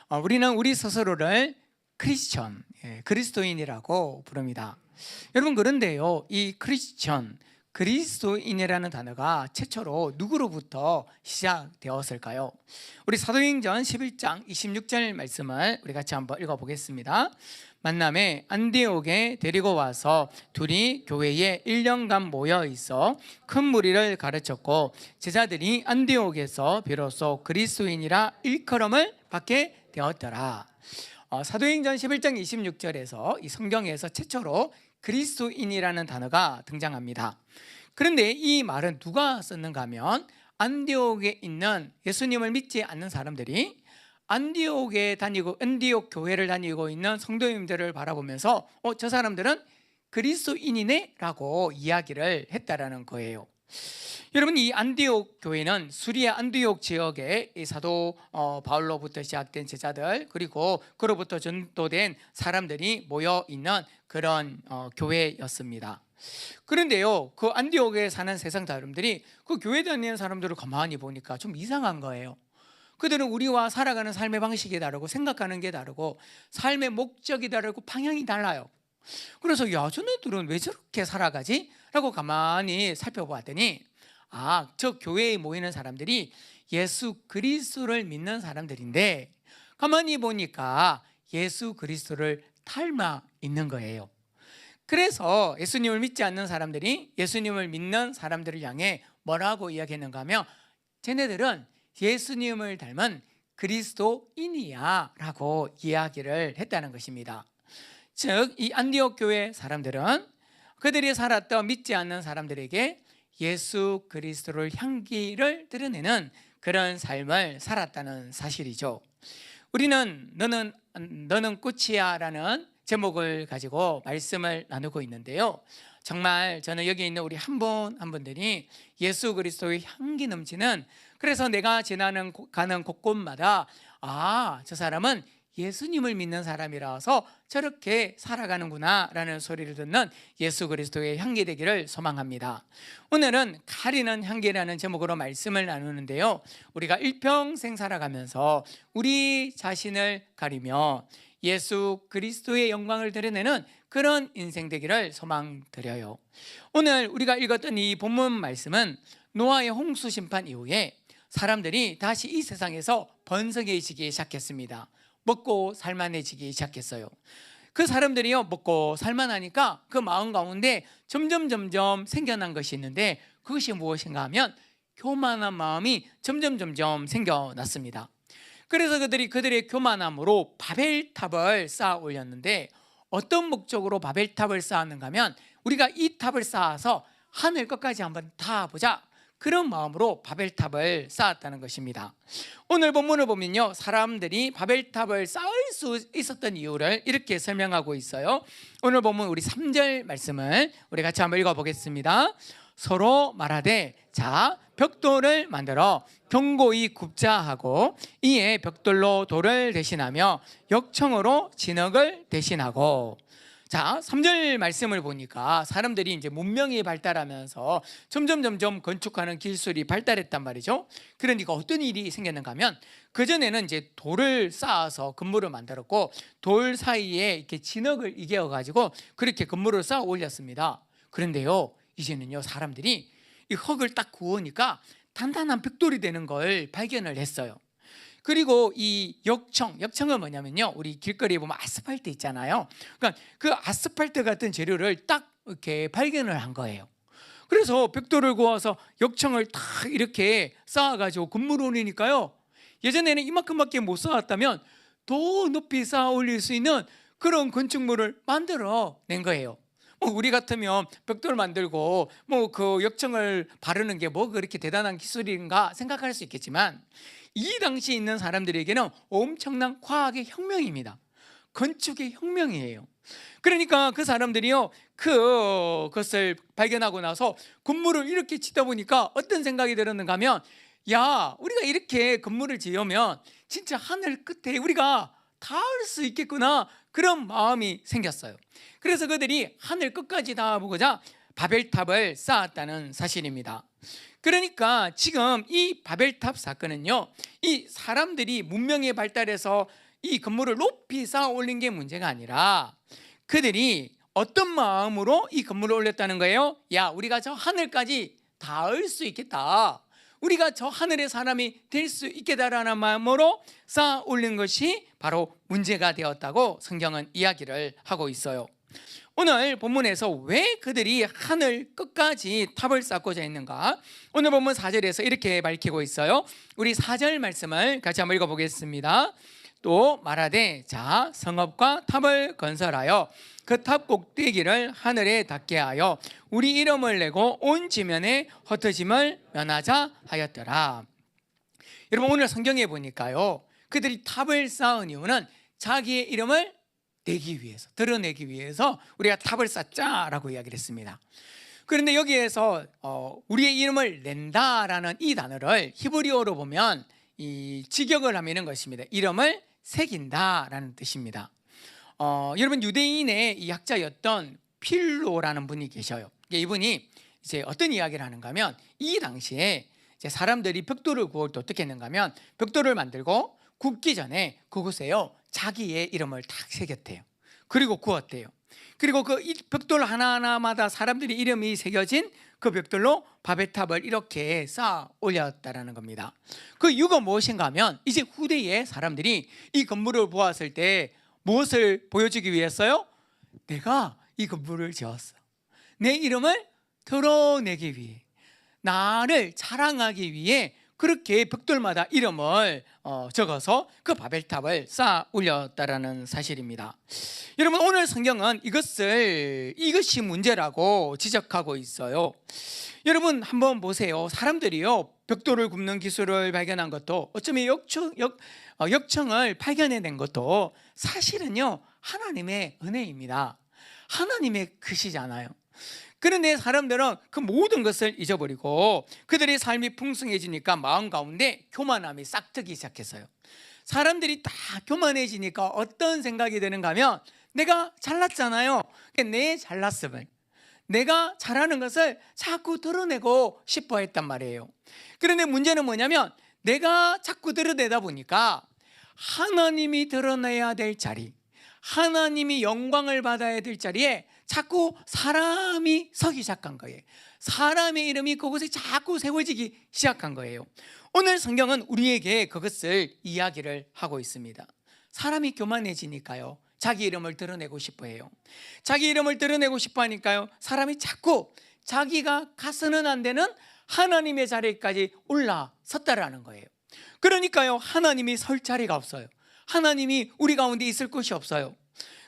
우리는 우리 스스로를 크리스천, 그리스도인이라고 부릅니다. 여러분, 그런데요, 이 크리스천, 그리스도인이라는 단어가 최초로 누구로부터 시작되었을까요? 우리 사도행전 11장 26절 말씀을 우리 같이 한번 읽어보겠습니다. 만남에 안디옥에 데리고 와서 둘이 교회에 1년간 모여 있어 큰 무리를 가르쳤고, 제자들이 안디옥에서 비로소 그리스도인이라 일컬음을 받게 되었더라. 사도행전 11장 26절에서 이 성경에서 최초로 그리스도인이라는 단어가 등장합니다. 그런데 이 말은 누가 썼는가 하면, 안디옥에 있는 예수님을 믿지 않는 사람들이 안디옥에 다니고 안디옥 교회를 다니고 있는 성도님들을 바라보면서 저 사람들은 그리스도인이네 라고 이야기를 했다라는 거예요. 여러분, 이 안디옥 교회는 수리아 안디옥 지역에 사도 바울로부터 시작된 제자들, 그리고 그로부터 전도된 사람들이 모여 있는 그런 교회였습니다. 그런데요, 그 안디옥에 사는 세상 사람들이 그 교회 다니는 사람들을 가만히 보니까 좀 이상한 거예요. 그들은 우리와 살아가는 삶의 방식이 다르고, 생각하는 게 다르고, 삶의 목적이 다르고, 방향이 달라요. 그래서 야, 저네들은 왜 저렇게 살아가지? 라고 가만히 살펴보았더니, 저 교회에 모이는 사람들이 예수 그리스도를 믿는 사람들인데, 가만히 보니까 예수 그리스도를 닮아 있는 거예요. 그래서 예수님을 믿지 않는 사람들이 예수님을 믿는 사람들을 향해 뭐라고 이야기했는가 하면, 쟤네들은 예수님을 닮은 그리스도인이야 라고 이야기를 했다는 것입니다. 즉, 이 안디옥 교회 사람들은 그들이 살았던 믿지 않는 사람들에게 예수 그리스도를 향기를 드러내는 그런 삶을 살았다는 사실이죠. 우리는 너는 꽃이야 라는 제목을 가지고 말씀을 나누고 있는데요, 정말 저는 여기 있는 우리 한 분 한 분들이 예수 그리스도의 향기 넘치는, 그래서 내가 지나는 가는 곳곳마다 저 사람은 예수님을 믿는 사람이라서 저렇게 살아가는구나 라는 소리를 듣는 예수 그리스도의 향기 되기를 소망합니다. 오늘은 가리는 향기라는 제목으로 말씀을 나누는데요, 우리가 일평생 살아가면서 우리 자신을 가리며 예수 그리스도의 영광을 드러내는 그런 인생 되기를 소망드려요. 오늘 우리가 읽었던 이 본문 말씀은 노아의 홍수 심판 이후에 사람들이 다시 이 세상에서 번성해지기 시작했습니다. 먹고 살만해지기 시작했어요. 그 사람들이요, 먹고 살만하니까 그 마음 가운데 점점 생겨난 것이 있는데, 그것이 무엇인가 하면 교만한 마음이 점점 생겨났습니다. 그래서 그들의 교만함으로 바벨탑을 쌓아 올렸는데, 어떤 목적으로 바벨탑을 쌓았는가 하면, 우리가 이 탑을 쌓아서 하늘 끝까지 한번 닿아보자, 그런 마음으로 바벨탑을 쌓았다는 것입니다. 오늘 본문을 보면요, 사람들이 바벨탑을 쌓을 수 있었던 이유를 이렇게 설명하고 있어요. 오늘 본문 우리 3절 말씀을 우리 같이 한번 읽어보겠습니다. 서로 말하되, 자, 벽돌을 만들어 견고히 굽자 하고, 이에 벽돌로 돌을 대신하며 역청으로 진흙을 대신하고. 자, 3절 말씀을 보니까 사람들이 이제 문명이 발달하면서 점점 건축하는 기술이 발달했단 말이죠. 그러니까 어떤 일이 생겼는가 하면, 그전에는 이제 돌을 쌓아서 건물을 만들었고, 돌 사이에 이렇게 진흙을 이겨 가지고 그렇게 건물을 쌓아 올렸습니다. 그런데요, 이제는요, 사람들이 이 흙을 딱 구우니까 단단한 벽돌이 되는 걸 발견을 했어요. 그리고 이 역청은 뭐냐면요, 우리 길거리에 보면 아스팔트 있잖아요. 그러니까 그 아스팔트 같은 재료를 딱 이렇게 발견을 한 거예요. 그래서 벽돌을 구워서 역청을 딱 이렇게 쌓아가지고 건물을 올리니까요, 예전에는 이만큼밖에 못 쌓았다면 더 높이 쌓아 올릴 수 있는 그런 건축물을 만들어 낸 거예요. 우리 같으면 벽돌 만들고 그 역청을 바르는 게 뭐 그렇게 대단한 기술인가 생각할 수 있겠지만, 이 당시에 있는 사람들에게는 엄청난 과학의 혁명입니다. 건축의 혁명이에요. 그러니까 그 사람들이요, 그것을 발견하고 나서 건물을 이렇게 짓다 보니까 어떤 생각이 들었는가 하면, 야, 우리가 이렇게 건물을 지으면 진짜 하늘 끝에 우리가 닿을 수 있겠구나, 그런 마음이 생겼어요. 그래서 그들이 하늘 끝까지 닿아보고자 바벨탑을 쌓았다는 사실입니다. 그러니까 지금 이 바벨탑 사건은요, 이 사람들이 문명이 발달해서 이 건물을 높이 쌓아 올린 게 문제가 아니라 그들이 어떤 마음으로 이 건물을 올렸다는 거예요? 야, 우리가 저 하늘까지 닿을 수 있겠다, 우리가 저 하늘의 사람이 될 수 있겠다라는 마음으로 쌓아 올린 것이 바로 문제가 되었다고 성경은 이야기를 하고 있어요. 오늘 본문에서 왜 그들이 하늘 끝까지 탑을 쌓고자 했는가? 오늘 본문 4절에서 이렇게 밝히고 있어요. 우리 4절 말씀을 같이 한번 읽어보겠습니다. 또 말하되 자, 성읍과 탑을 건설하여 그 탑 꼭대기를 하늘에 닿게 하여 우리 이름을 내고 온 지면에 흩어짐을 면하자 하였더라. 여러분, 오늘 성경에 보니까요, 그들이 탑을 쌓은 이유는 자기의 이름을 내기 위해서, 드러내기 위해서 우리가 탑을 쌓자라고 이야기를 했습니다. 그런데 여기에서 우리의 이름을 낸다라는 이 단어를 히브리어로 보면 이 직역을 하면 이런 것입니다. 이름을 새긴다라는 뜻입니다. 여러분, 유대인의 이 학자였던 필로라는 분이 계셔요. 이분이 이제 어떤 이야기를 하는가 하면, 이 당시에 이제 사람들이 벽돌을 구울 때 어떻게 했는가 하면, 벽돌을 만들고 굽기 전에 그곳에요 자기의 이름을 탁 새겼대요. 그리고 구웠대요. 그리고 그 벽돌 하나하나마다 사람들이 이름이 새겨진 그 벽돌로 바벨 탑을 이렇게 쌓아 올렸다라는 겁니다. 그 이유가 무엇인가 하면, 이제 후대의 사람들이 이 건물을 보았을 때 무엇을 보여주기 위해서요? 내가 이 건물을 지었어, 내 이름을 드러내기 위해, 나를 자랑하기 위해 그렇게 벽돌마다 이름을 적어서 그 바벨탑을 쌓아 올렸다라는 사실입니다. 여러분, 오늘 성경은 이것이 문제라고 지적하고 있어요. 여러분, 한번 보세요. 사람들이요 벽돌을 굽는 기술을 발견한 것도, 어쩌면 역청을 발견해낸 것도 사실은요 하나님의 은혜입니다. 하나님의 뜻이잖아요. 그런데 사람들은 그 모든 것을 잊어버리고 그들의 삶이 풍성해지니까 마음 가운데 교만함이 싹트기 시작했어요. 사람들이 다 교만해지니까 어떤 생각이 드는가 하면, 내가 잘났잖아요, 내 잘났음을, 내가 잘하는 것을 자꾸 드러내고 싶어 했단 말이에요. 그런데 문제는 뭐냐면, 내가 자꾸 드러내다 보니까 하나님이 드러내야 될 자리, 하나님이 영광을 받아야 될 자리에 자꾸 사람이 서기 시작한 거예요. 사람의 이름이 그곳에 자꾸 세워지기 시작한 거예요. 오늘 성경은 우리에게 그것을 이야기를 하고 있습니다. 사람이 교만해지니까요 자기 이름을 드러내고 싶어 해요. 자기 이름을 드러내고 싶어 하니까요 사람이 자꾸 자기가 가서는 안 되는 하나님의 자리까지 올라섰다라는 거예요. 그러니까요 하나님이 설 자리가 없어요. 하나님이 우리 가운데 있을 곳이 없어요.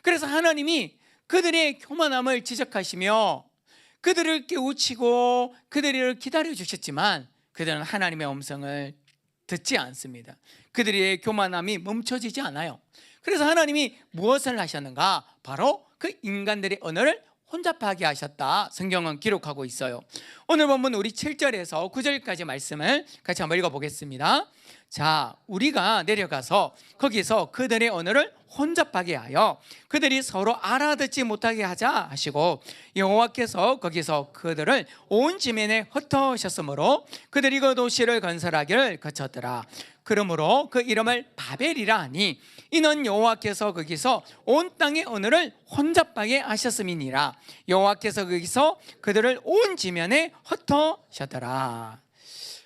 그래서 하나님이 그들의 교만함을 지적하시며 그들을 깨우치고 그들을 기다려 주셨지만, 그들은 하나님의 음성을 듣지 않습니다. 그들의 교만함이 멈춰지지 않아요. 그래서 하나님이 무엇을 하셨는가? 바로 그 인간들의 언어를 혼잡하게 하셨다, 성경은 기록하고 있어요. 오늘 본문 우리 7절에서 9절까지 말씀을 같이 한번 읽어보겠습니다. 자, 우리가 내려가서 거기서 그들의 언어를 혼잡하게 하여 그들이 서로 알아듣지 못하게 하자 하시고, 여호와께서 거기서 그들을 온 지면에 흩어셨으므로 그들이 그 도시를 건설하기를 거쳤더라. 그러므로 그 이름을 바벨이라 하니, 이는 여호와께서 거기서 온 땅의 언어를 혼잡하게 하셨음이니라. 여호와께서 거기서 그들을 온 지면에 흩어셨더라.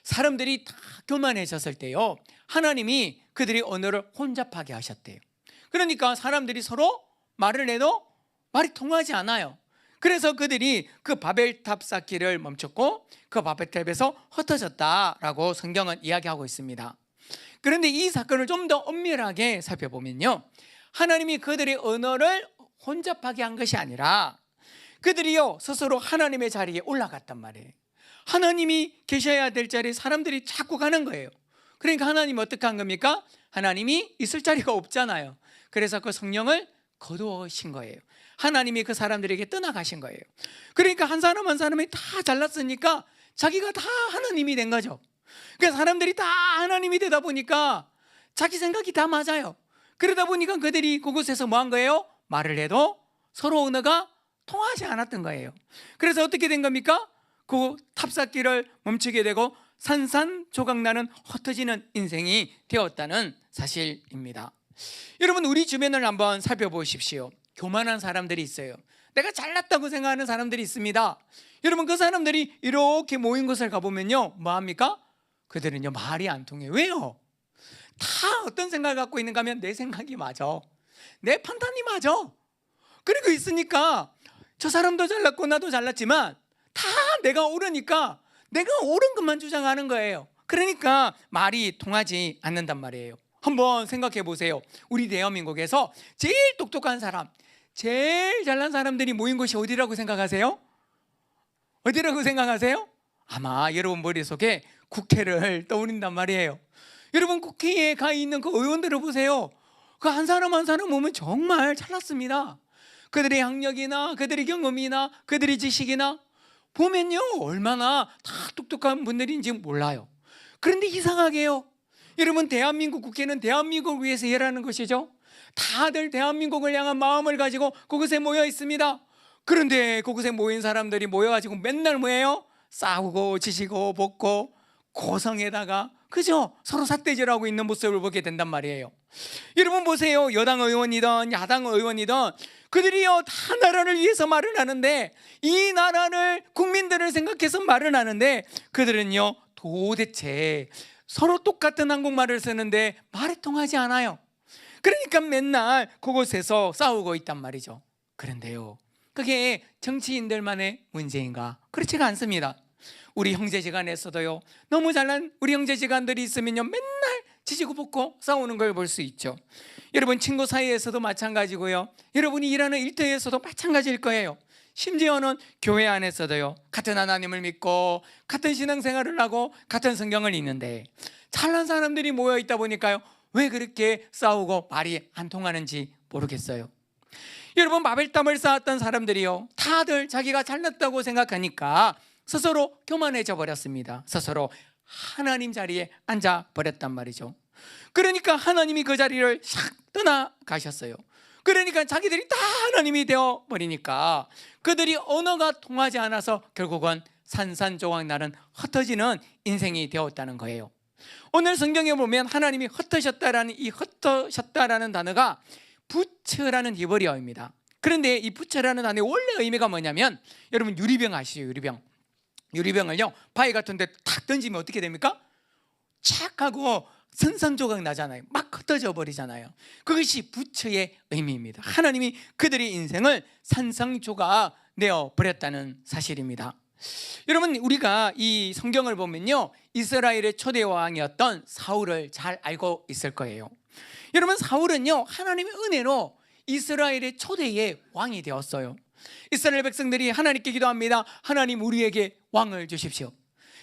사람들이 다 교만해졌을 때요 하나님이 그들의 언어를 혼잡하게 하셨대요. 그러니까 사람들이 서로 말을 해도 말이 통하지 않아요. 그래서 그들이 그 바벨탑 쌓기를 멈췄고 그 바벨탑에서 흩어졌다라고 성경은 이야기하고 있습니다. 그런데 이 사건을 좀 더 엄밀하게 살펴보면요, 하나님이 그들의 언어를 혼잡하게 한 것이 아니라 그들이요 스스로 하나님의 자리에 올라갔단 말이에요. 하나님이 계셔야 될 자리에 사람들이 자꾸 가는 거예요. 그러니까 하나님이 어떻게 한 겁니까? 하나님이 있을 자리가 없잖아요. 그래서 그 성령을 거두신 거예요. 하나님이 그 사람들에게 떠나가신 거예요. 그러니까 한 사람 한 사람이 다 잘났으니까 자기가 다 하나님이 된 거죠. 그러니까 사람들이 다 하나님이 되다 보니까 자기 생각이 다 맞아요. 그러다 보니까 그들이 그곳에서 뭐 한 거예요? 말을 해도 서로 언어가 통하지 않았던 거예요. 그래서 어떻게 된 겁니까? 그 탑쌓기를 멈추게 되고 산산조각나는 흩어지는 인생이 되었다는 사실입니다. 여러분, 우리 주변을 한번 살펴보십시오. 교만한 사람들이 있어요. 내가 잘났다고 생각하는 사람들이 있습니다. 여러분, 그 사람들이 이렇게 모인 곳을 가보면요, 뭐합니까? 그들은요, 말이 안 통해요. 왜요? 다 어떤 생각을 갖고 있는가 하면 내 생각이 맞아, 내 판단이 맞아. 그리고 있으니까 저 사람도 잘났고 나도 잘났지만 다 내가 옳으니까 내가 옳은 것만 주장하는 거예요. 그러니까 말이 통하지 않는단 말이에요. 한번 생각해 보세요. 우리 대한민국에서 제일 똑똑한 사람, 제일 잘난 사람들이 모인 곳이 어디라고 생각하세요? 어디라고 생각하세요? 아마 여러분 머릿속에 국회를 떠올린단 말이에요. 여러분, 국회에 가 있는 그 의원들을 보세요. 그 한 사람 한 사람 보면 정말 잘났습니다. 그들의 학력이나 그들의 경험이나 그들의 지식이나 보면요, 얼마나 다 똑똑한 분들인지 몰라요. 그런데 이상하게요, 여러분, 대한민국 국회는 대한민국을 위해서 일하는 것이죠. 다들 대한민국을 향한 마음을 가지고 그곳에 모여 있습니다. 그런데 그곳에 모인 사람들이 모여가지고 맨날 뭐예요? 싸우고 지시고 볶고 고성에다가, 그죠? 서로 삿대질하고 있는 모습을 보게 된단 말이에요. 여러분 보세요. 여당 의원이든 야당 의원이든 그들이요, 다 나라를 위해서 말을 하는데, 이 나라를, 국민들을 생각해서 말을 하는데, 그들은요 도대체 서로 똑같은 한국말을 쓰는데 말이 통하지 않아요. 그러니까 맨날 그곳에서 싸우고 있단 말이죠. 그런데요, 그게 정치인들만의 문제인가? 그렇지가 않습니다. 우리 형제지간에서도요, 너무 잘난 우리 형제지간들이 있으면요, 맨날 지지고 볶고 싸우는 걸 볼 수 있죠. 여러분, 친구 사이에서도 마찬가지고요, 여러분이 일하는 일터에서도 마찬가지일 거예요. 심지어는 교회 안에서도요, 같은 하나님을 믿고 같은 신앙생활을 하고 같은 성경을 읽는데 잘난 사람들이 모여 있다 보니까요, 왜 그렇게 싸우고 말이 안 통하는지 모르겠어요. 여러분, 마벨담을 쌓았던 사람들이요, 다들 자기가 잘났다고 생각하니까 스스로 교만해져 버렸습니다. 스스로 하나님 자리에 앉아 버렸단 말이죠. 그러니까 하나님이 그 자리를 샥 떠나가셨어요. 그러니까 자기들이 다 하나님이 되어 버리니까 그들이 언어가 통하지 않아서 결국은 산산조각 나는 흩어지는 인생이 되었다는 거예요. 오늘 성경에 보면 하나님이 흩으셨다라는 이 흩으셨다라는 단어가 부처라는 히브리어입니다. 그런데 이 부처라는 단어의 원래 의미가 뭐냐면, 여러분 유리병 아시죠? 유리병을요, 바위 같은 데 탁 던지면 어떻게 됩니까? 착 하고 산산조각 나잖아요. 막 흩어져 버리잖아요. 그것이 부처의 의미입니다. 하나님이 그들의 인생을 산산조각 내어 버렸다는 사실입니다. 여러분, 우리가 이 성경을 보면요, 이스라엘의 초대 왕이었던 사울을 잘 알고 있을 거예요. 여러분, 사울은요, 하나님의 은혜로 이스라엘의 초대의 왕이 되었어요. 이스라엘 백성들이 하나님께 기도합니다. 하나님, 우리에게 왕을 주십시오.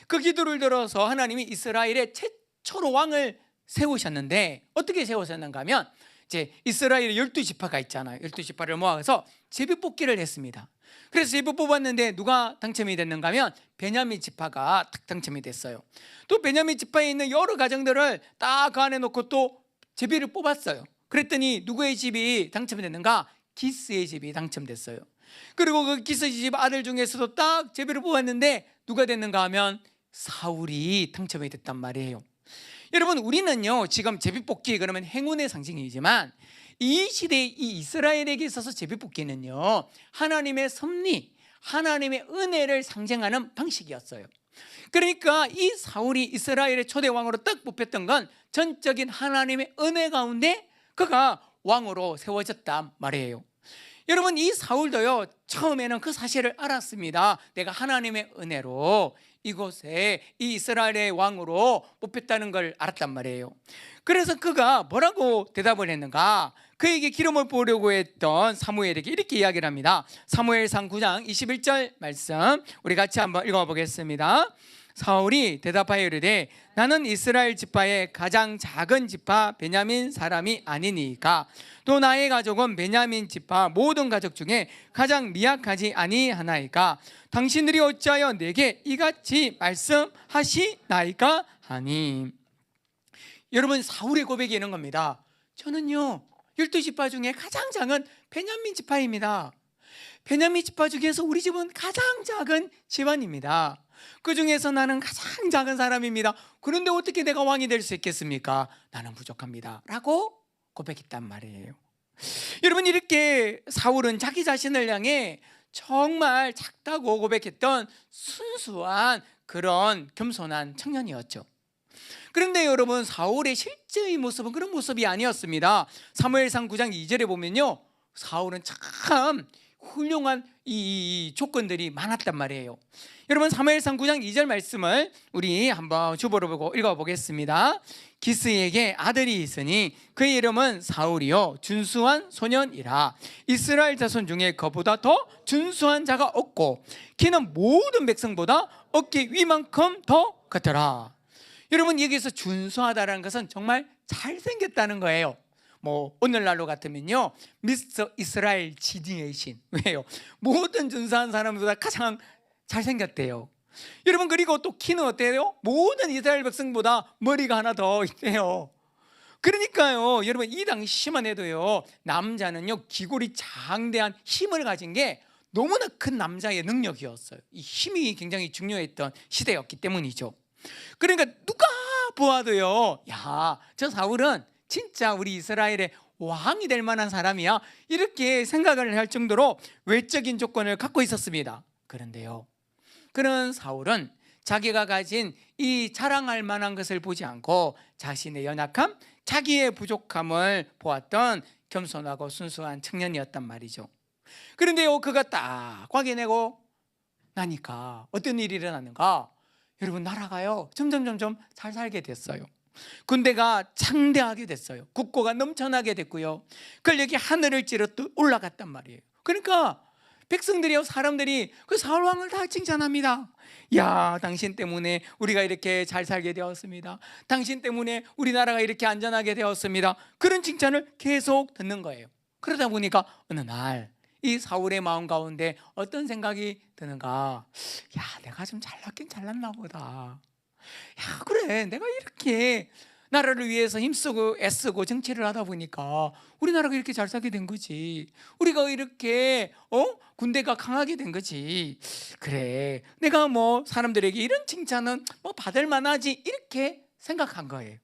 그 기도를 들어서 하나님이 이스라엘의 최초로 왕을 세우셨는데, 어떻게 세우셨는가 하면, 이제 이스라엘의 12지파가 있잖아요. 12지파를 모아서 제비뽑기를 했습니다. 그래서 제비 뽑았는데 누가 당첨이 됐는가 하면 베냐민 지파가 딱 당첨이 됐어요. 또 베냐민 지파에 있는 여러 가정들을 딱 그 안에 놓고 또 제비를 뽑았어요. 그랬더니 누구의 집이 당첨이 됐는가? 기스의 집이 당첨됐어요. 그리고 그 기스 집 아들 중에서도 딱 제비를 뽑았는데 누가 됐는가 하면 사울이 당첨이 됐단 말이에요. 여러분, 우리는요, 지금 제비뽑기 그러면 행운의 상징이지만 이 시대의 이 이스라엘에게 있어서 제비뽑기는요, 하나님의 섭리, 하나님의 은혜를 상징하는 방식이었어요. 그러니까 이 사울이 이스라엘의 초대 왕으로 딱 뽑혔던 건 전적인 하나님의 은혜 가운데 그가 왕으로 세워졌단 말이에요. 여러분, 이 사울도요, 처음에는 그 사실을 알았습니다. 내가 하나님의 은혜로 이곳에 이 이스라엘의 왕으로 뽑혔다는 걸 알았단 말이에요. 그래서 그가 뭐라고 대답을 했는가? 그에게 기름을 부으려고 했던 사무엘에게 이렇게 이야기를 합니다. 사무엘상 9장 21절 말씀 우리 같이 한번 읽어보겠습니다. 사울이 대답하여 이르되 나는 이스라엘 지파의 가장 작은 지파 베냐민 사람이 아니니까 또 나의 가족은 베냐민 지파 모든 가족 중에 가장 미약하지 아니하나이까 당신들이 어찌하여 내게 이같이 말씀하시나이까 하니. 여러분, 사울의 고백이 이런 겁니다. 저는요 12지파 중에 가장 작은 베냐민 지파입니다. 베냐민 지파 중에서 우리 집은 가장 작은 집안입니다. 그 중에서 나는 가장 작은 사람입니다. 그런데 어떻게 내가 왕이 될 수 있겠습니까? 나는 부족합니다 라고 고백했단 말이에요. 여러분, 이렇게 사울은 자기 자신을 향해 정말 작다고 고백했던 순수한 그런 겸손한 청년이었죠. 그런데 여러분, 사울의 실제의 모습은 그런 모습이 아니었습니다. 사무엘상 9장 2절에 보면요, 사울은 참 훌륭한 이 조건들이 많았단 말이에요. 여러분, 사무엘상 9장 2절 말씀을 우리 한번 주보로 보고 읽어보겠습니다. 기스에게 아들이 있으니 그의 이름은 사울이요 준수한 소년이라. 이스라엘 자손 중에 그보다 더 준수한 자가 없고 그는 모든 백성보다 어깨 위만큼 더 같더라. 여러분, 여기서 준수하다라는 것은 정말 잘생겼다는 거예요. 뭐 오늘날로 같으면요, 미스터 이스라엘 지딩의 신. 왜요? 모든 준수한 사람보다 가장 잘생겼대요. 여러분, 그리고 또 키는 어때요? 모든 이스라엘 백성보다 머리가 하나 더 있대요. 그러니까요, 여러분, 이 당시만 해도요, 남자는요 기골이 장대한 힘을 가진 게 너무나 큰 남자의 능력이었어요. 이 힘이 굉장히 중요했던 시대였기 때문이죠. 그러니까 누가 보아도요, 야, 저 사울은 진짜 우리 이스라엘의 왕이 될 만한 사람이야, 이렇게 생각을 할 정도로 외적인 조건을 갖고 있었습니다. 그런데요, 그런 사울은 자기가 가진 이 자랑할 만한 것을 보지 않고 자신의 연약함, 자기의 부족함을 보았던 겸손하고 순수한 청년이었단 말이죠. 그런데요, 그가 딱 확인하고 나니까 어떤 일이 일어났는가? 여러분, 나라가요 점점 잘 살게 됐어요. 군대가 창대하게 됐어요. 국고가 넘쳐나게 됐고요, 권력이 하늘을 찌르 올라갔단 말이에요. 그러니까 백성들이요, 사람들이 그 사울 왕을 다 칭찬합니다. 야, 당신 때문에 우리가 이렇게 잘 살게 되었습니다. 당신 때문에 우리나라가 이렇게 안전하게 되었습니다. 그런 칭찬을 계속 듣는 거예요. 그러다 보니까 어느 날 이 사울의 마음 가운데 어떤 생각이 드는가? 야, 내가 좀 잘났긴 잘났나 보다. 야, 그래, 내가 이렇게 나라를 위해서 힘쓰고 애쓰고 정치를 하다 보니까 우리나라가 이렇게 잘 살게 된 거지. 우리가 이렇게 군대가 강하게 된 거지. 그래, 내가 뭐 사람들에게 이런 칭찬은 뭐 받을 만하지, 이렇게 생각한 거예요.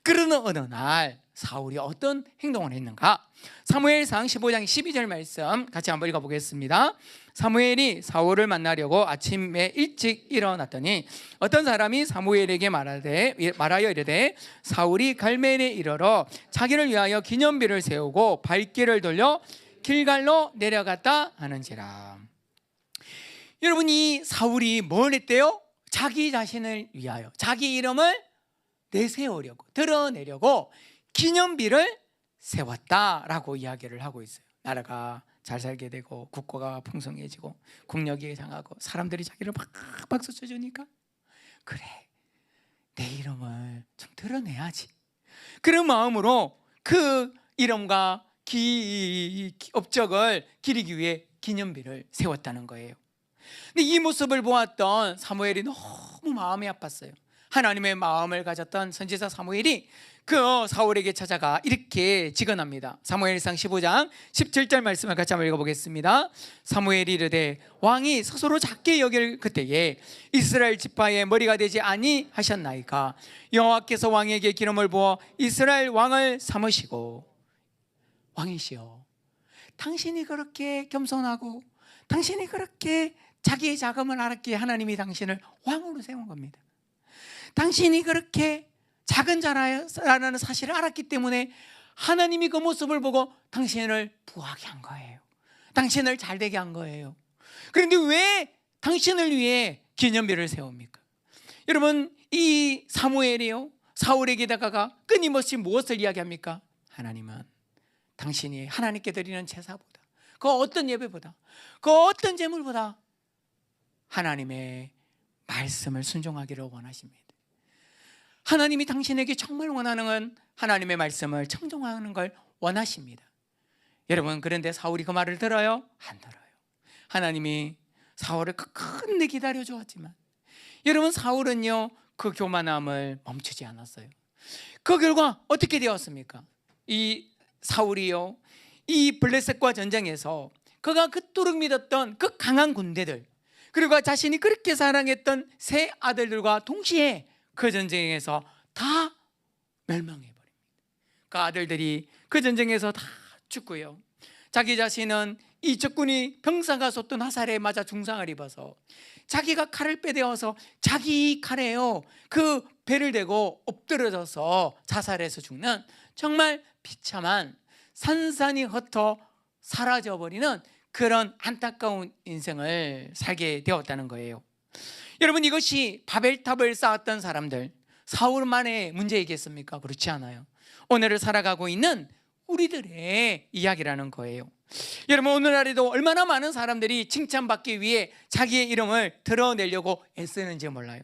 그러는 어느 날 사울이 어떤 행동을 했는가? 사무엘상 15장 12절 말씀 같이 한번 읽어보겠습니다. 사무엘이 사울을 만나려고 아침에 일찍 일어났더니 어떤 사람이 사무엘에게 말하여 이르되 사울이 갈멜에 이르러 자기를 위하여 기념비를 세우고 발길을 돌려 길갈로 내려갔다 하는지라. 여러분, 이 사울이 뭘 했대요? 자기 자신을 위하여, 자기 이름을 내세우려고, 드러내려고 기념비를 세웠다라고 이야기를 하고 있어요. 나라가 잘 살게 되고 국고가 풍성해지고 국력이 장하고 사람들이 자기를 막 박수 쳐주니까, 그래, 내 이름을 좀 드러내야지, 그런 마음으로 그 이름과 업적을 기리기 위해 기념비를 세웠다는 거예요. 근데 이 모습을 보았던 사무엘이 너무 마음이 아팠어요. 하나님의 마음을 가졌던 선지자 사무엘이 그 사울에게 찾아가 이렇게 직언합니다. 사무엘상 15장 17절 말씀을 같이 한번 읽어보겠습니다. 사무엘이 이르되 왕이 스스로 작게 여길 그때에 이스라엘 지파의 머리가 되지 아니하셨나이까? 여호와께서 왕에게 기름을 부어 이스라엘 왕을 삼으시고. 왕이시여, 당신이 그렇게 겸손하고 당신이 그렇게 자기의 자금을 알았기에 하나님이 당신을 왕으로 세운 겁니다. 당신이 그렇게 작은 자라는 사실을 알았기 때문에 하나님이 그 모습을 보고 당신을 부하게 한 거예요. 당신을 잘되게 한 거예요. 그런데 왜 당신을 위해 기념비를 세웁니까? 여러분, 이 사무엘이요, 사울에게 다가가 끊임없이 무엇을 이야기합니까? 하나님은 당신이 하나님께 드리는 제사보다, 그 어떤 예배보다, 그 어떤 제물보다 하나님의 말씀을 순종하기를 원하십니다. 하나님이 당신에게 정말 원하는 건 하나님의 말씀을 청종하는 걸 원하십니다. 여러분, 그런데 사울이 그 말을 들어요? 안 들어요. 하나님이 사울을 끝끝내 기다려 주었지만, 여러분, 사울은요 그 교만함을 멈추지 않았어요. 그 결과 어떻게 되었습니까? 이 사울이요, 이 블레셋과 전쟁에서 그가 그토록 믿었던 그 강한 군대들, 그리고 자신이 그렇게 사랑했던 세 아들들과 동시에 그 전쟁에서 다 멸망해버립니다. 그 아들들이 그 전쟁에서 다 죽고요. 자기 자신은 이 적군이 병사가 쏟던 화살에 맞아 중상을 입어서 자기가 칼을 빼대어서 자기 칼에요 그 배를 대고 엎드려져서 자살해서 죽는 정말 비참한 산산이 흩어 사라져버리는 그런 안타까운 인생을 살게 되었다는 거예요. 여러분, 이것이 바벨탑을 쌓았던 사람들 사울만의 문제이겠습니까? 그렇지 않아요. 오늘을 살아가고 있는 우리들의 이야기라는 거예요. 여러분, 오늘날에도 얼마나 많은 사람들이 칭찬받기 위해 자기의 이름을 드러내려고 애쓰는지 몰라요.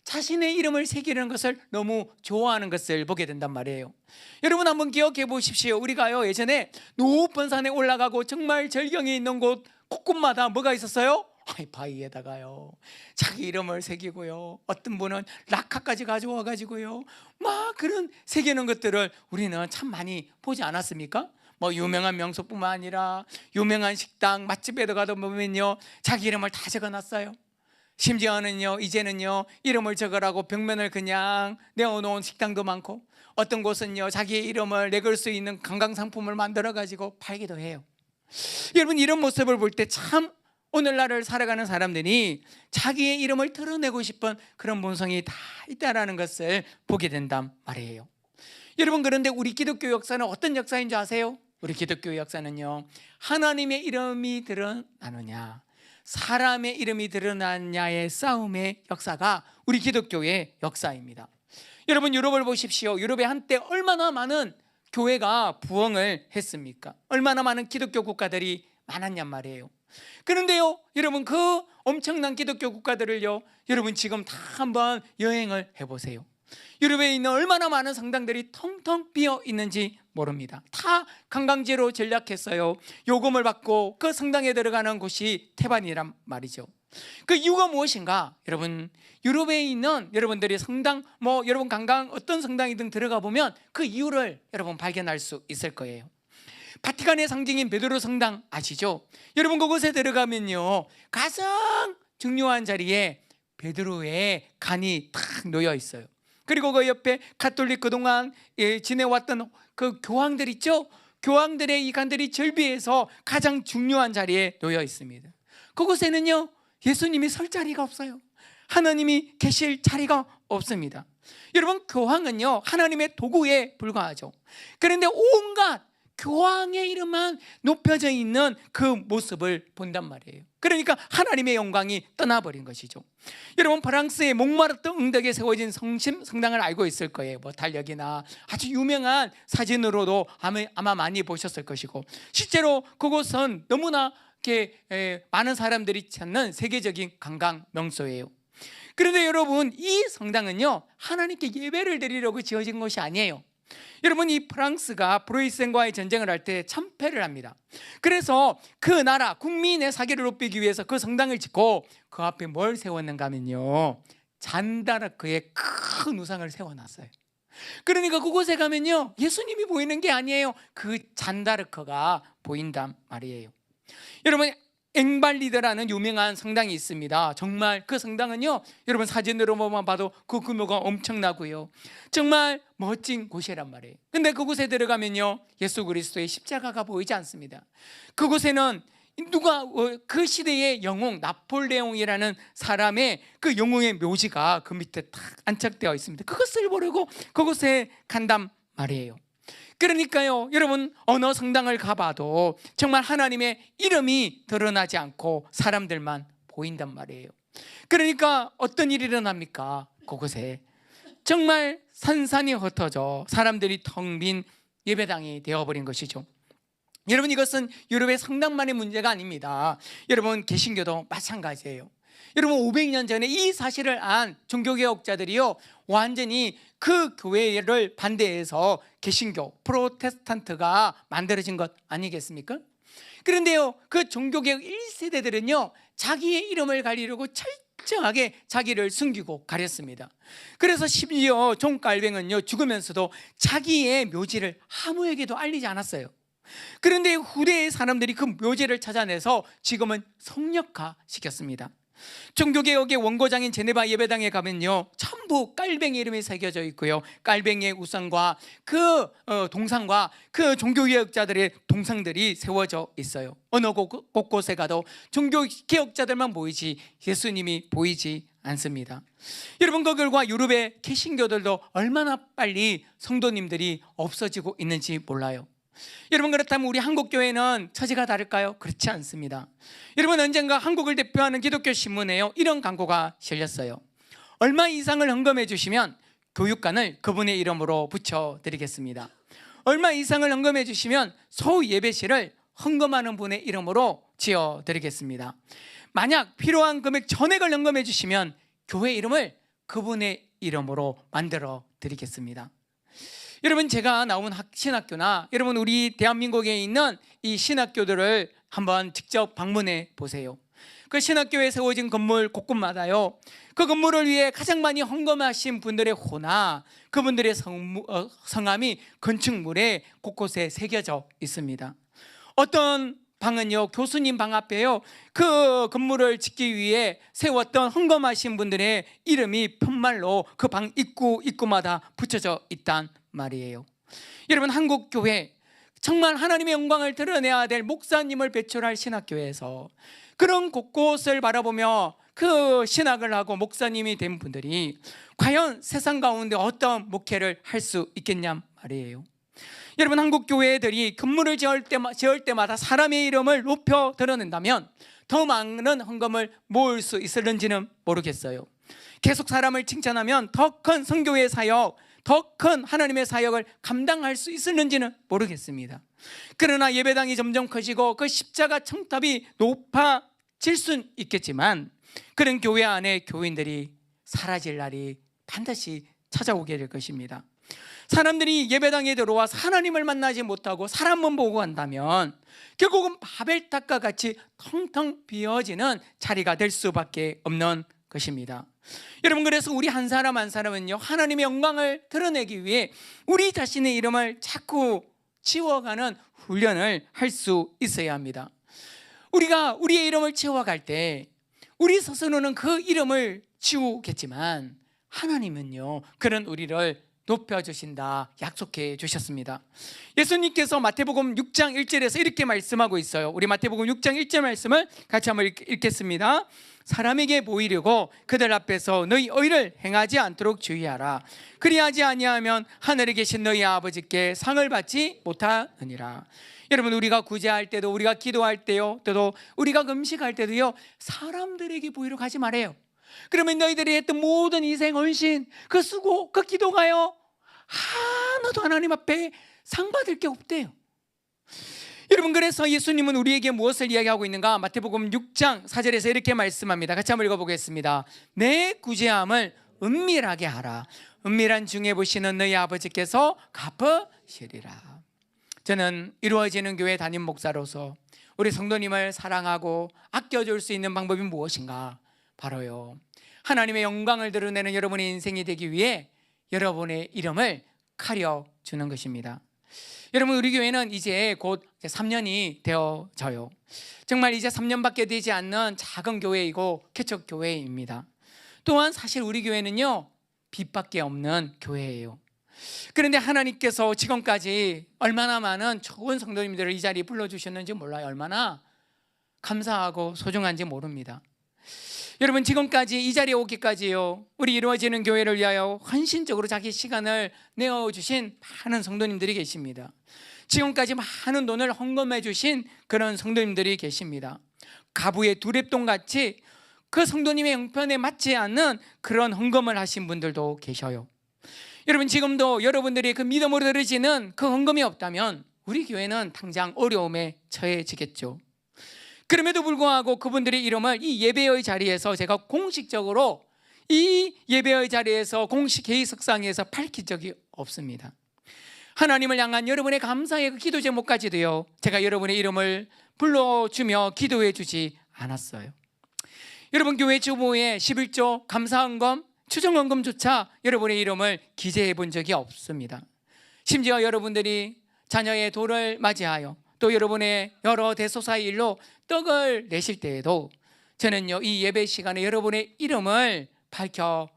자신의 이름을 새기는 것을 너무 좋아하는 것을 보게 된단 말이에요. 여러분, 한번 기억해 보십시오. 우리가요 예전에 높은 산에 올라가고 정말 절경이 있는 곳 곳곳마다 뭐가 있었어요? 바위에다가요 자기 이름을 새기고요, 어떤 분은 락카까지 가져와 가지고요 막 그런 새기는 것들을 우리는 참 많이 보지 않았습니까? 뭐 유명한 명소뿐만 아니라 유명한 식당 맛집에도 가도 보면요 자기 이름을 다 적어놨어요. 심지어는요 이제는요 이름을 적으라고 벽면을 그냥 내어놓은 식당도 많고, 어떤 곳은요 자기의 이름을 내걸 수 있는 관광상품을 만들어 가지고 팔기도 해요. 여러분, 이런 모습을 볼 때 참 오늘날을 살아가는 사람들이 자기의 이름을 드러내고 싶은 그런 본성이 다 있다는 것을 보게 된단 말이에요. 여러분, 그런데 우리 기독교 역사는 어떤 역사인 줄 아세요? 우리 기독교 역사는요 하나님의 이름이 드러나느냐 사람의 이름이 드러나느냐의 싸움의 역사가 우리 기독교의 역사입니다. 여러분, 유럽을 보십시오. 유럽에 한때 얼마나 많은 교회가 부흥을 했습니까? 얼마나 많은 기독교 국가들이 많았냔 말이에요. 그런데요 여러분, 그 엄청난 기독교 국가들을요 여러분 지금 다 한번 여행을 해보세요. 유럽에 있는 얼마나 많은 성당들이 텅텅 비어 있는지 모릅니다. 다 관광지로 전락했어요. 요금을 받고 그 성당에 들어가는 곳이 태반이란 말이죠. 그 이유가 무엇인가? 여러분, 유럽에 있는 여러분들이 성당 여러분 관광 어떤 성당이든 들어가 보면 그 이유를 여러분 발견할 수 있을 거예요. 바티칸의 상징인 베드로 성당 아시죠? 여러분, 그곳에 들어가면요 가장 중요한 자리에 베드로의 간이 탁 놓여 있어요. 그리고 그 옆에 가톨릭 그동안 지내왔던 그 교황들 있죠? 교황들의 이 간들이 절비해서 가장 중요한 자리에 놓여 있습니다. 그곳에는요 예수님이 설 자리가 없어요. 하나님이 계실 자리가 없습니다. 여러분, 교황은요 하나님의 도구에 불과하죠. 그런데 온갖 교황의 이름만 높여져 있는 그 모습을 본단 말이에요. 그러니까 하나님의 영광이 떠나버린 것이죠. 여러분, 프랑스의 몽마르트 응덕에 세워진 성당을 알고 있을 거예요. 달력이나 아주 유명한 사진으로도 아마 많이 보셨을 것이고, 실제로 그곳은 너무나 많은 사람들이 찾는 세계적인 관광 명소예요. 그런데 여러분, 이 성당은요 하나님께 예배를 드리려고 지어진 것이 아니에요. 여러분, 이 프랑스가 브로이센과의 전쟁을 할 때 참패를 합니다. 그래서 그 나라 국민의 사기를 높이기 위해서 그 성당을 짓고 그 앞에 뭘 세웠는가 하면요 잔다르크의 큰 우상을 세워놨어요. 그러니까 그곳에 가면요 예수님이 보이는 게 아니에요. 그 잔다르크가 보인단 말이에요. 여러분, 앵발리드라는 유명한 성당이 있습니다. 정말 그 성당은요 여러분 사진으로만 봐도 그 규모가 엄청나고요 정말 멋진 곳이란 말이에요. 근데 그곳에 들어가면요 예수 그리스도의 십자가가 보이지 않습니다. 그곳에는 그 시대의 영웅 나폴레옹이라는 사람의 그 영웅의 묘지가 그 밑에 딱 안착되어 있습니다. 그것을 보려고 그곳에 간단 말이에요. 그러니까요 여러분, 어느 성당을 가봐도 정말 하나님의 이름이 드러나지 않고 사람들만 보인단 말이에요. 그러니까 어떤 일이 일어납니까? 그곳에 정말 산산이 흩어져 사람들이 텅 빈 예배당이 되어버린 것이죠. 여러분, 이것은 유럽의 성당만의 문제가 아닙니다. 여러분, 개신교도 마찬가지예요. 여러분, 500년 전에 이 사실을 안 종교개혁자들이요 완전히 그 교회를 반대해서 개신교 프로테스탄트가 만들어진 것 아니겠습니까? 그런데요 그 종교개혁 1세대들은요 자기의 이름을 가리려고 철저하게 자기를 숨기고 가렸습니다. 그래서 심지어 존 칼뱅은요 죽으면서도 자기의 묘지를 아무에게도 알리지 않았어요. 그런데 후대의 사람들이 그 묘지를 찾아내서 지금은 성역화 시켰습니다. 종교개혁의 원고장인 제네바 예배당에 가면요, 전부 깔뱅이 이름이 새겨져 있고요, 깔뱅이의 우상과 그 동상과 그 종교개혁자들의 동상들이 세워져 있어요. 어느 곳곳에 가도 종교개혁자들만 보이지 예수님이 보이지 않습니다. 여러분, 그 결과 유럽의 개신교들도 얼마나 빨리 성도님들이 없어지고 있는지 몰라요. 여러분, 그렇다면 우리 한국교회는 처지가 다를까요? 그렇지 않습니다. 여러분, 언젠가 한국을 대표하는 기독교 신문에요, 이런 광고가 실렸어요. 얼마 이상을 헌금해 주시면 교육관을 그분의 이름으로 붙여드리겠습니다. 얼마 이상을 헌금해 주시면 소예배실을 헌금하는 분의 이름으로 지어드리겠습니다. 만약 필요한 금액 전액을 헌금해 주시면 교회 이름을 그분의 이름으로 만들어 드리겠습니다. 여러분, 제가 나온 신학교나 여러분 우리 대한민국에 있는 이 신학교들을 한번 직접 방문해 보세요. 그 신학교에 세워진 건물 곳곳마다요, 그 건물을 위해 가장 많이 헌금하신 분들의 호나 그분들의 성함이 건축물에 곳곳에 새겨져 있습니다. 어떤 방은요, 교수님 방 앞에요, 그 건물을 짓기 위해 세웠던 헌금하신 분들의 이름이 편말로 그 방 입구마다 붙여져 있단 말이에요. 여러분, 한국교회 정말 하나님의 영광을 드러내야 될 목사님을 배출할 신학교에서 그런 곳곳을 바라보며 그 신학을 하고 목사님이 된 분들이 과연 세상 가운데 어떤 목회를 할 수 있겠냐 말이에요. 여러분, 한국 교회들이 건물을 지을 때마다 사람의 이름을 높여 드러낸다면 더 많은 헌금을 모을 수 있을는지는 모르겠어요. 계속 사람을 칭찬하면 더 큰 선교의 사역, 더 큰 하나님의 사역을 감당할 수 있을는지는 모르겠습니다. 그러나 예배당이 점점 커지고 그 십자가 청탑이 높아질 수는 있겠지만 그런 교회 안에 교인들이 사라질 날이 반드시 찾아오게 될 것입니다. 사람들이 예배당에 들어와서 하나님을 만나지 못하고 사람만 보고 간다면 결국은 바벨탑과 같이 텅텅 비어지는 자리가 될 수밖에 없는 것입니다. 여러분, 그래서 우리 한 사람 한 사람은요, 하나님의 영광을 드러내기 위해 우리 자신의 이름을 자꾸 지워가는 훈련을 할 수 있어야 합니다. 우리가 우리의 이름을 지워갈 때 우리 스스로는 그 이름을 지우겠지만 하나님은요, 그런 우리를 높여주신다 약속해 주셨습니다. 예수님께서 마태복음 6장 1절에서 이렇게 말씀하고 있어요. 우리 마태복음 6장 1절 말씀을 같이 한번 읽겠습니다. 사람에게 보이려고 그들 앞에서 너희 의를 행하지 않도록 주의하라. 그리하지 아니하면 하늘에 계신 너희 아버지께 상을 받지 못하느니라. 여러분, 우리가 구제할 때도, 우리가 기도할 때요, 또 우리가 금식할 때도요, 사람들에게 보이려고 하지 말아요. 그러면 너희들이 했던 모든 희생, 헌신, 그 수고, 그 기도가요, 하나도 하나님 앞에 상 받을 게 없대요. 여러분, 그래서 예수님은 우리에게 무엇을 이야기하고 있는가? 마태복음 6장 4절에서 이렇게 말씀합니다. 같이 한번 읽어보겠습니다. 내 구제함을 은밀하게 하라. 은밀한 중에 보시는 너희 아버지께서 갚으시리라. 저는 이루어지는 교회 담임 목사로서 우리 성도님을 사랑하고 아껴줄 수 있는 방법이 무엇인가? 바로요, 하나님의 영광을 드러내는 여러분의 인생이 되기 위해 여러분의 이름을 가려주는 것입니다. 여러분, 우리 교회는 이제 곧 3년이 되어져요. 정말 이제 3년밖에 되지 않는 작은 교회이고 개척 교회입니다. 또한 사실 우리 교회는요, 빚밖에 없는 교회예요. 그런데 하나님께서 지금까지 얼마나 많은 좋은 성도님들을 이 자리에 불러주셨는지 몰라요. 얼마나 감사하고 소중한지 모릅니다. 여러분, 지금까지 이 자리에 오기까지요, 우리 이루어지는 교회를 위하여 헌신적으로 자기 시간을 내어주신 많은 성도님들이 계십니다. 지금까지 많은 돈을 헌금해 주신 그런 성도님들이 계십니다. 가부의 두랩돈같이 그 성도님의 형편에 맞지 않는 그런 헌금을 하신 분들도 계셔요. 여러분, 지금도 여러분들이 그 믿음으로 드려지는 그 헌금이 없다면 우리 교회는 당장 어려움에 처해지겠죠. 그럼에도 불구하고 그분들의 이름을 이 예배의 자리에서 제가 공식적으로 이 예배의 자리에서 공식 회의석상에서 밝힌 적이 없습니다. 하나님을 향한 여러분의 감사의 그 기도 제목까지도요, 제가 여러분의 이름을 불러주며 기도해 주지 않았어요. 여러분, 교회 주보에 11조 감사헌금, 추정헌금조차 여러분의 이름을 기재해 본 적이 없습니다. 심지어 여러분들이 자녀의 돌을 맞이하여 또 여러분의 여러 대소사의 일로 떡을 내실 때에도 저는요, 이 예배 시간에 여러분의 이름을 밝혀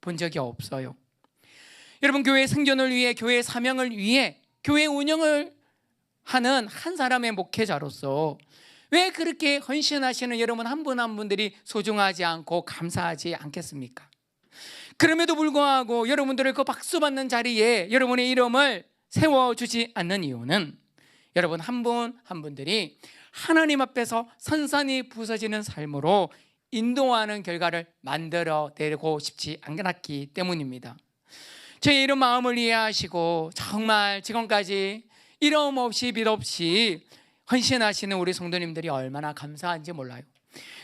본 적이 없어요. 여러분, 교회 생존을 위해, 교회 사명을 위해 교회 운영을 하는 한 사람의 목회자로서 왜 그렇게 헌신하시는 여러분 한 분 한 분들이 소중하지 않고 감사하지 않겠습니까? 그럼에도 불구하고 여러분들의 그 박수 받는 자리에 여러분의 이름을 세워주지 않는 이유는 여러분 한 분 한 분들이 하나님 앞에서 선산이 부서지는 삶으로 인도하는 결과를 만들어내고 싶지 않았기 때문입니다. 제 이런 마음을 이해하시고 정말 지금까지 이름 없이 빚 없이 헌신하시는 우리 성도님들이 얼마나 감사한지 몰라요.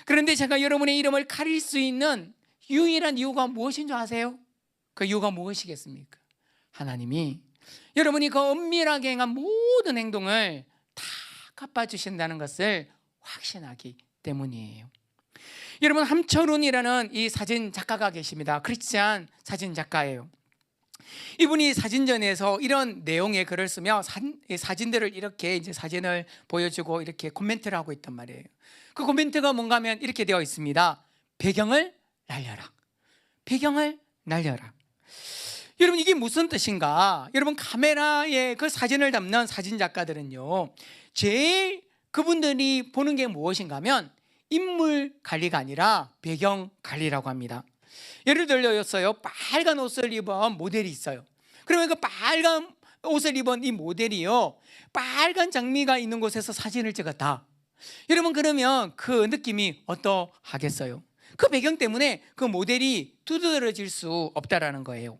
그런데 제가 여러분의 이름을 가릴 수 있는 유일한 이유가 무엇인 줄 아세요? 그 이유가 무엇이겠습니까? 하나님이 여러분이 그 은밀하게 행한 모든 행동을 다 갚아주신다는 것을 확신하기 때문이에요. 여러분, 함철훈이라는 이 사진 작가가 계십니다. 크리스찬 사진 작가예요. 이분이 사진전에서 이런 내용의 글을 쓰며 사진들을 이렇게 이제 사진을 보여주고 이렇게 코멘트를 하고 있단 말이에요. 그 코멘트가 뭔가 하면 이렇게 되어 있습니다. 배경을 날려라. 배경을 날려라. 여러분, 이게 무슨 뜻인가? 여러분, 카메라에 그 사진을 담는 사진 작가들은요, 제일 그분들이 보는 게 무엇인가 하면 인물 관리가 아니라 배경 관리라고 합니다. 예를 들어서요, 빨간 옷을 입은 모델이 있어요. 그러면 그 빨간 옷을 입은 이 모델이요, 빨간 장미가 있는 곳에서 사진을 찍었다. 여러분, 그러면 그 느낌이 어떠하겠어요? 그 배경 때문에 그 모델이 두드러질 수 없다라는 거예요.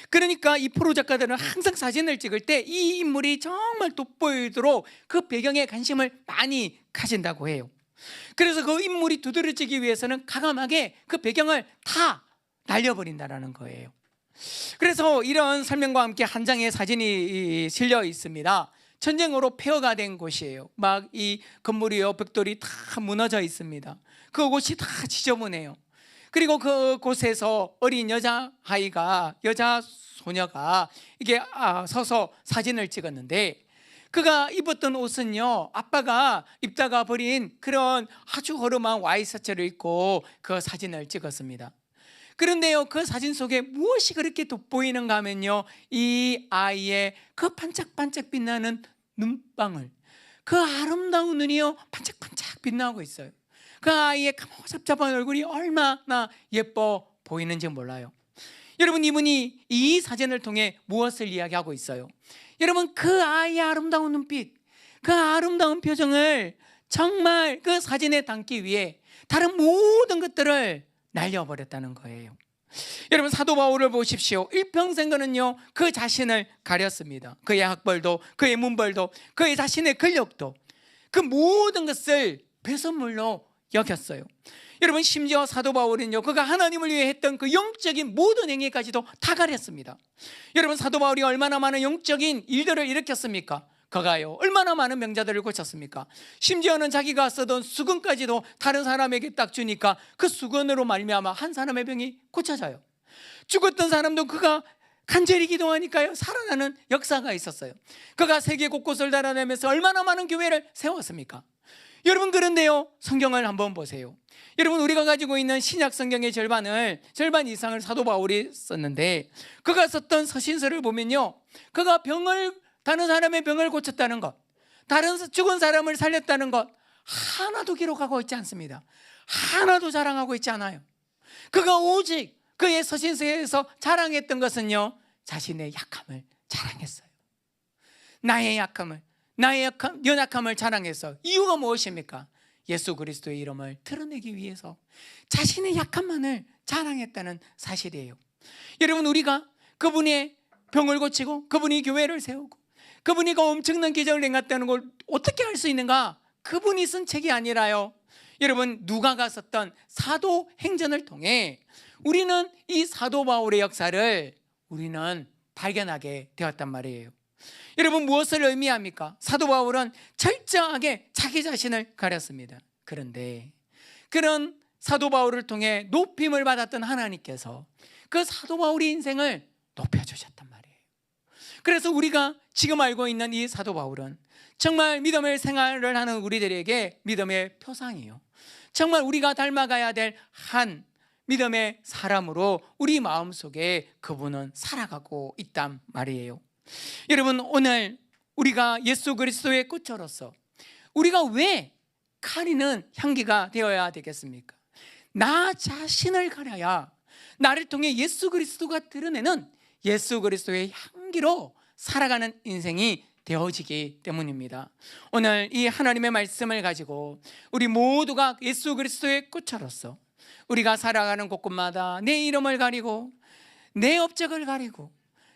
그러니까 이 프로 작가들은 항상 사진을 찍을 때 이 인물이 정말 돋보이도록 그 배경에 관심을 많이 가진다고 해요. 그래서 그 인물이 두드러지기 위해서는 과감하게 그 배경을 다 날려버린다는 거예요. 그래서 이런 설명과 함께 한 장의 사진이 실려 있습니다. 전쟁으로 폐허가 된 곳이에요. 막 이 건물이요, 벽돌이 다 무너져 있습니다. 그곳이 다 지저분해요. 그리고 그곳에서 어린 여자 소녀가 이게 서서 사진을 찍었는데, 그가 입었던 옷은요, 아빠가 입다가 버린 그런 아주 허름한 와이셔츠를 입고 그 사진을 찍었습니다. 그런데요, 그 사진 속에 무엇이 그렇게 돋보이는가 하면요, 이 아이의 그 반짝반짝 빛나는 눈방울, 그 아름다운 눈이요, 반짝반짝 빛나고 있어요. 그 아이의 까무잡잡한 얼굴이 얼마나 예뻐 보이는지 몰라요. 여러분, 이분이 이 사진을 통해 무엇을 이야기하고 있어요? 여러분, 그 아이의 아름다운 눈빛, 그 아름다운 표정을 정말 그 사진에 담기 위해 다른 모든 것들을 날려버렸다는 거예요. 여러분, 사도 바울을 보십시오. 일평생 그는요, 그 자신을 가렸습니다. 그의 학벌도, 그의 문벌도, 그의 자신의 근력도, 그 모든 것을 배설물로 여겼어요. 여러분, 심지어 사도 바울은요, 그가 하나님을 위해 했던 그 영적인 모든 행위까지도 다 가렸습니다. 여러분, 사도 바울이 얼마나 많은 영적인 일들을 일으켰습니까? 그가요, 얼마나 많은 명자들을 고쳤습니까? 심지어는 자기가 쓰던 수건까지도 다른 사람에게 딱 주니까 그 수건으로 말미암아 한 사람의 병이 고쳐져요. 죽었던 사람도 그가 간절히 기도하니까요, 살아나는 역사가 있었어요. 그가 세계 곳곳을 달아내면서 얼마나 많은 교회를 세웠습니까? 여러분, 그런데요, 성경을 한번 보세요. 여러분, 우리가 가지고 있는 신약 성경의 절반 이상을 사도 바울이 썼는데, 그가 썼던 서신서를 보면요, 그가 다른 사람의 병을 고쳤다는 것, 다른 죽은 사람을 살렸다는 것 하나도 기록하고 있지 않습니다. 하나도 자랑하고 있지 않아요. 그가 오직 그의 서신서에서 자랑했던 것은요, 자신의 약함을 자랑했어요. 나의 연약함을 자랑해서. 이유가 무엇입니까? 예수 그리스도의 이름을 드러내기 위해서 자신의 약함만을 자랑했다는 사실이에요. 여러분, 우리가 그분의 병을 고치고 그분이 교회를 세우고 그분이 그 엄청난 기적을 행했다는 걸 어떻게 알 수 있는가? 그분이 쓴 책이 아니라요, 여러분, 누가가 썼던 사도행전을 통해 우리는 이 사도 바울의 역사를 우리는 발견하게 되었단 말이에요. 여러분, 무엇을 의미합니까? 사도 바울은 철저하게 자기 자신을 가렸습니다. 그런데 그런 사도 바울을 통해 높임을 받았던 하나님께서 그 사도 바울의 인생을 높여주셨단 말이에요. 그래서 우리가 지금 알고 있는 이 사도 바울은 정말 믿음의 생활을 하는 우리들에게 믿음의 표상이에요. 정말 우리가 닮아가야 될 한 믿음의 사람으로 우리 마음속에 그분은 살아가고 있단 말이에요. 여러분, 오늘 우리가 예수 그리스도의 꽃으로서 우리가 왜 가리는 향기가 되어야 되겠습니까? 나 자신을 가려야 나를 통해 예수 그리스도가 드러내는 예수 그리스도의 향기로 살아가는 인생이 되어지기 때문입니다. 오늘 이 하나님의 말씀을 가지고 우리 모두가 예수 그리스도의 꽃으로서 우리가 살아가는 곳곳마다 내 이름을 가리고 내 업적을 가리고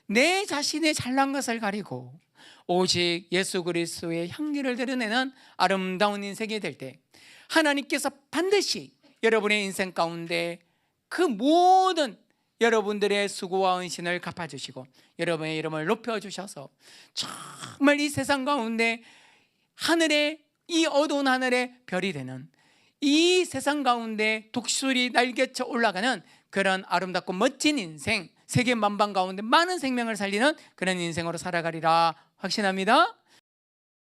내 자신의 잘난 것을 가리고 오직 예수 그리스도의 향기를 드러내는 아름다운 인생이 될 때 하나님께서 반드시 여러분의 인생 가운데 그 모든 여러분들의 수고와 헌신을 갚아주시고 여러분의 이름을 높여주셔서 정말 이 세상 가운데 하늘에, 이 어두운 하늘의 별이 되는, 이 세상 가운데 독수리 날개쳐 올라가는 그런 아름답고 멋진 인생, 세계 만방 가운데 많은 생명을 살리는 그런 인생으로 살아가리라 확신합니다.